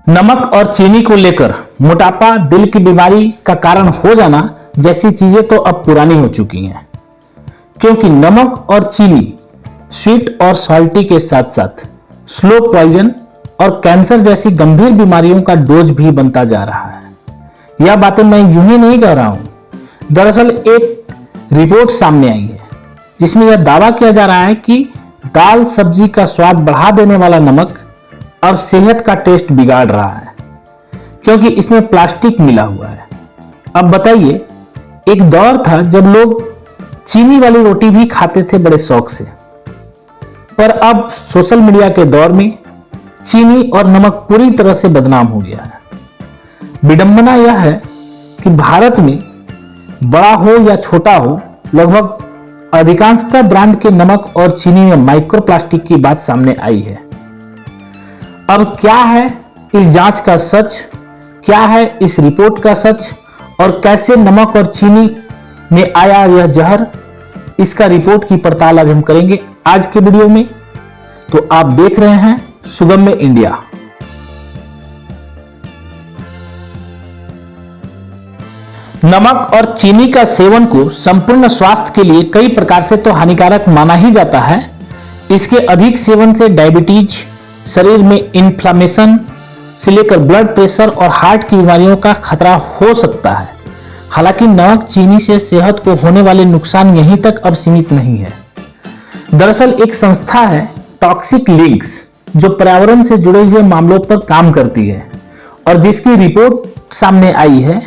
नमक और चीनी को लेकर मोटापा, दिल की बीमारी का कारण हो जाना जैसी चीजें तो अब पुरानी हो चुकी हैं, क्योंकि नमक और चीनी स्वीट और सॉल्टी के साथ साथ स्लो पॉइजन और कैंसर जैसी गंभीर बीमारियों का डोज भी बनता जा रहा है। यह बातें मैं यूं ही नहीं कह रहा हूं। दरअसल एक रिपोर्ट सामने आई है जिसमें यह दावा किया जा रहा है कि दाल सब्जी का स्वाद बढ़ा देने वाला नमक अब सेहत का टेस्ट बिगाड़ रहा है, क्योंकि इसमें प्लास्टिक मिला हुआ है। अब बताइए, एक दौर था जब लोग चीनी वाली रोटी भी खाते थे बड़े शौक से, पर अब सोशल मीडिया के दौर में चीनी और नमक पूरी तरह से बदनाम हो गया है। विडंबना यह है कि भारत में बड़ा हो या छोटा हो, लगभग अधिकांशतः ब्रांड के नमक और चीनी में माइक्रोप्लास्टिक की बात सामने आई है। अब क्या है इस जांच का सच, क्या है इस रिपोर्ट का सच, और कैसे नमक और चीनी में आया यह जहर, इसका रिपोर्ट की पड़ताल आज हम करेंगे आज के वीडियो में। तो आप देख रहे हैं सुगम्य इंडिया। नमक और चीनी का सेवन को संपूर्ण स्वास्थ्य के लिए कई प्रकार से तो हानिकारक माना ही जाता है। इसके अधिक सेवन से डायबिटीज, शरीर में इन्फ्लामेशन से लेकर ब्लड प्रेशर और हार्ट की बीमारियों का खतरा हो सकता है। हालांकि नमक चीनी से सेहत को होने वाले नुकसान यहीं तक अब सीमित नहीं है। दरअसल एक संस्था है टॉक्सिक लिंक्स, जो पर्यावरण से जुड़े हुए मामलों पर काम करती है और जिसकी रिपोर्ट सामने आई है,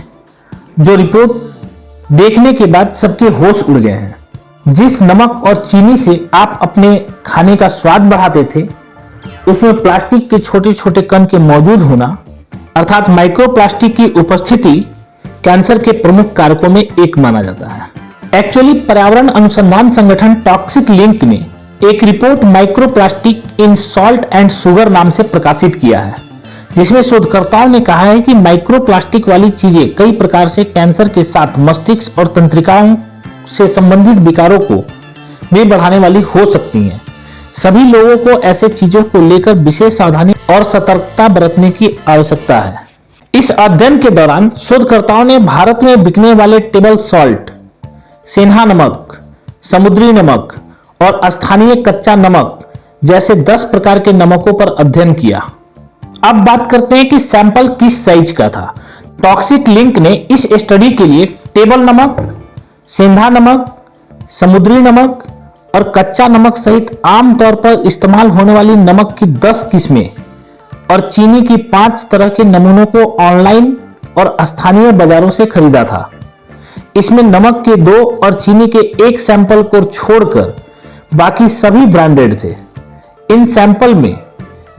जो रिपोर्ट देखने के बाद सबके होश उड़ गए हैं। जिस नमक और चीनी से आप अपने खाने का स्वाद बढ़ाते थे, उसमें प्लास्टिक के छोटे छोटे कण के मौजूद होना अर्थात माइक्रोप्लास्टिक की उपस्थिति कैंसर के प्रमुख कारकों में एक माना जाता है। एक्चुअली पर्यावरण अनुसंधान संगठन टॉक्सिक लिंक ने एक report microplastic in salt and sugar नाम से प्रकाशित किया है, जिसमें शोधकर्ताओं ने कहा है कि माइक्रोप्लास्टिक वाली चीजें कई प्रकार से कैंसर के साथ मस्तिष्क और तंत्रिकाओं से संबंधित विकारों को भी बढ़ाने वाली हो सकती हैं। सभी लोगों को ऐसे चीजों को लेकर विशेष सावधानी और सतर्कता बरतने की आवश्यकता है। इस अध्ययन के दौरान शोधकर्ताओं ने भारत में बिकने वाले टेबल सॉल्ट, सेंधा नमक, समुद्री नमक और स्थानीय कच्चा नमक जैसे 10 प्रकार के नमकों पर अध्ययन किया। अब बात करते हैं कि सैंपल किस साइज का था। टॉक्सिक लिंक ने इस स्टडी के लिए टेबल नमक, सेंधा नमक, समुद्री नमक और कच्चा नमक सहित आमतौर पर इस्तेमाल होने वाली नमक की 10 किस्में और चीनी की 5 तरह के नमूनों को ऑनलाइन और स्थानीय बाजारों से खरीदा था। इसमें नमक के 2 और चीनी के 1 सैंपल को छोड़कर बाकी सभी ब्रांडेड थे। इन सैंपल में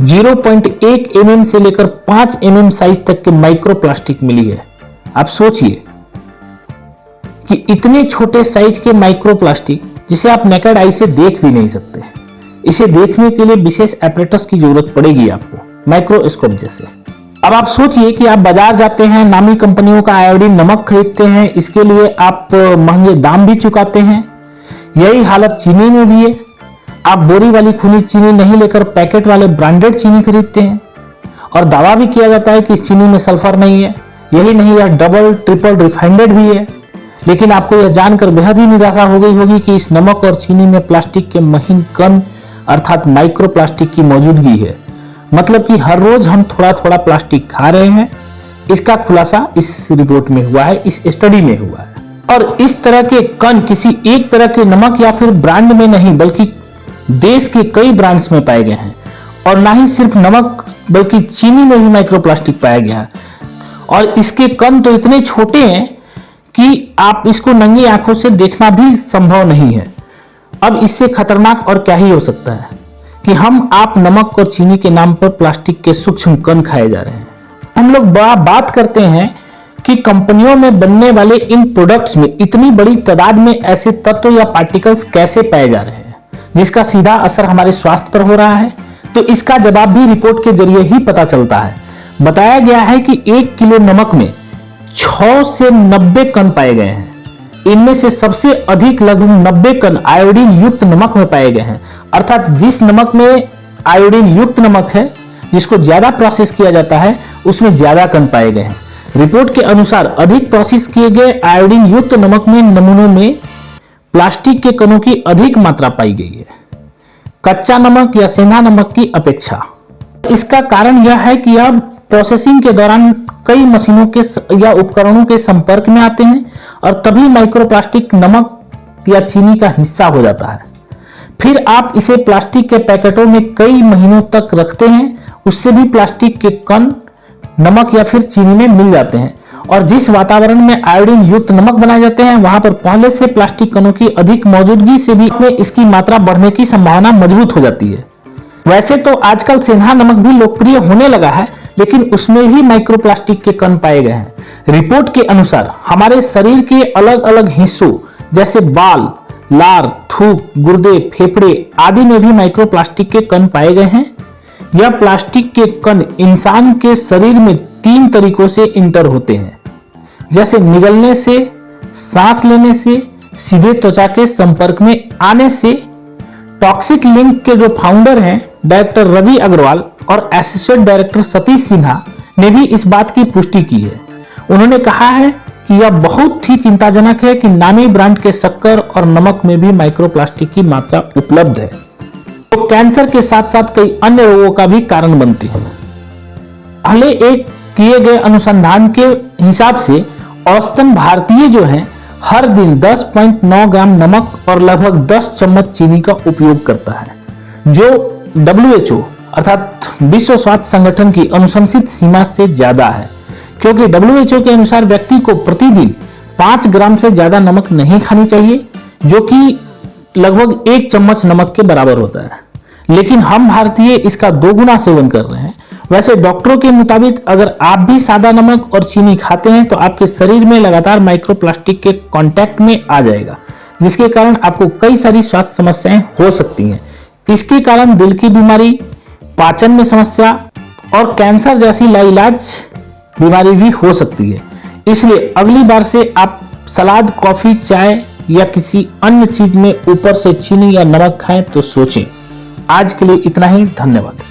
0.1 mm से लेकर 5 mm साइज तक के माइक्रोप्लास्टिक मिली है। आप सोचिए कि इतने छोटे साइज के माइक्रोप्लास्टिक, जिसे आप नेकेड आई से देख भी नहीं सकते, इसे देखने के लिए विशेष एपरेटस की जरूरत पड़ेगी आपको, माइक्रोस्कोप जैसे। अब आप सोचिए कि आप बाजार जाते हैं, नामी कंपनियों का आयोडीन नमक खरीदते हैं, इसके लिए आप महंगे दाम भी चुकाते हैं। यही हालत चीनी में भी है। आप बोरी वाली खुली चीनी नहीं लेकर पैकेट वाले ब्रांडेड चीनी खरीदते हैं और दावा भी किया जाता है कि इस चीनी में सल्फर नहीं है। यही नहीं, यह डबल ट्रिपल रिफाइंडेड भी है। लेकिन आपको यह जानकर बेहद ही निराशा हो गई होगी कि इस नमक और चीनी में प्लास्टिक के महीन कण अर्थात माइक्रोप्लास्टिक की मौजूदगी है। मतलब कि हर रोज हम थोड़ा थोड़ा प्लास्टिक खा रहे हैं। इसका खुलासा इस रिपोर्ट में हुआ है, इस स्टडी में हुआ है। और इस तरह के कण किसी एक तरह के नमक या फिर ब्रांड में नहीं, बल्कि देश के कई ब्रांड्स में पाए गए हैं। और ना ही सिर्फ नमक बल्कि चीनी में भी माइक्रोप्लास्टिक पाया गया है। और इसके कण तो इतने छोटे हैं कि आप इसको नंगी आंखों से देखना भी संभव नहीं है। अब इससे खतरनाक और क्या ही हो सकता है कि आप नमक और चीनी के नाम पर प्लास्टिक के सूक्ष्म कण खाए जा रहे हैं। हम लोग बात करते हैं कि कंपनियों में बनने वाले इन प्रोडक्ट्स में इतनी बड़ी तादाद में ऐसे तत्व या पार्टिकल्स कैसे पाए जा रहे हैं, जिसका सीधा असर हमारे स्वास्थ्य पर हो रहा है। तो इसका जवाब भी रिपोर्ट के जरिए ही पता चलता है। बताया गया है कि 1 किलो नमक में 6 से 90 कण पाए गए हैं। इनमें से सबसे अधिक लगभग 90 कण आयोडीन युक्त नमक में पाए गए हैं। अर्थात जिस नमक में आयोडीन युक्त नमक है, जिसको ज्यादा प्रोसेस किया जाता है उसमें ज्यादा कण पाए गए हैं। रिपोर्ट के अनुसार अधिक प्रोसेस किए गए आयोडीन युक्त नमक में नमूनों में प्लास्टिक के कणों की अधिक मात्रा पाई गई है कच्चा नमक या सेंधा नमक की अपेक्षा। इसका कारण यह है कि यह प्रोसेसिंग के दौरान कई मशीनों के या उपकरणों के संपर्क में आते हैं और तभी माइक्रोप्लास्टिक नमक या चीनी का हिस्सा हो जाता है। फिर आप इसे प्लास्टिक के पैकेटों में कई महीनों तक रखते हैं, उससे भी प्लास्टिक के कण नमक या फिर चीनी में मिल जाते हैं और जिस वातावरण में आयोडीन युक्त नमक बनाए जाते हैं वहां पर पहले से प्लास्टिक कणों की अधिक मौजूदगी से भी इसकी मात्रा बढ़ने की संभावना मजबूत हो जाती है। वैसे तो आजकल सेंधा नमक भी लोकप्रिय होने लगा है, लेकिन उसमें भी माइक्रोप्लास्टिक के कण पाए गए हैं। रिपोर्ट के अनुसार हमारे शरीर के अलग अलग हिस्सों जैसे बाल, लार, थूक, गुर्दे, फेफड़े आदि में भी माइक्रोप्लास्टिक के कण पाए गए हैं। यह प्लास्टिक के कण इंसान के शरीर में 3 तरीकों से इंटर होते हैं, जैसे निगलने से, सांस लेने से, सीधे त्वचा के संपर्क में आने से। टॉक्सिक लिंक के जो फाउंडर हैं डायरेक्टर रवि अग्रवाल और एसोसिएट डायरेक्टर सतीश सिन्हा ने भी इस बात की पुष्टि की है। उन्होंने कहा है कि यह बहुत ही चिंताजनक है कि नामी ब्रांड के शक्कर और नमक में भी माइक्रोप्लास्टिक की मात्रा उपलब्ध है, तो कैंसर के साथ साथ कई अन्य रोगों का भी कारण बनती है। पहले एक किए गए अनुसंधान के हिसाब से औसतन भारतीय जो है हर दिन 10.9 ग्राम नमक और लगभग 10 चम्मच चीनी का उपयोग करता है, जो WHO अर्थात विश्व स्वास्थ्य संगठन की अनुशंसित सीमा से ज्यादा है, क्योंकि WHO के अनुसार व्यक्ति को प्रतिदिन 5 ग्राम से ज्यादा नमक नहीं खानी चाहिए, जो कि लगभग 1 चम्मच नमक के बराबर होता है। लेकिन हम भारतीय इसका 2 गुना सेवन कर रहे हैं। वैसे डॉक्टरों के मुताबिक अगर आप भी सादा नमक और चीनी खाते हैं तो आपके शरीर में लगातार माइक्रोप्लास्टिक के कांटेक्ट में आ जाएगा, जिसके कारण आपको कई सारी स्वास्थ्य समस्याएं हो सकती हैं। इसके कारण दिल की बीमारी, पाचन में समस्या और कैंसर जैसी लाइलाज बीमारी भी हो सकती है। इसलिए अगली बार से आप सलाद, कॉफी, चाय या किसी अन्य चीज में ऊपर से चीनी या नमक खाएं तो सोचें। आज के लिए इतना ही, धन्यवाद।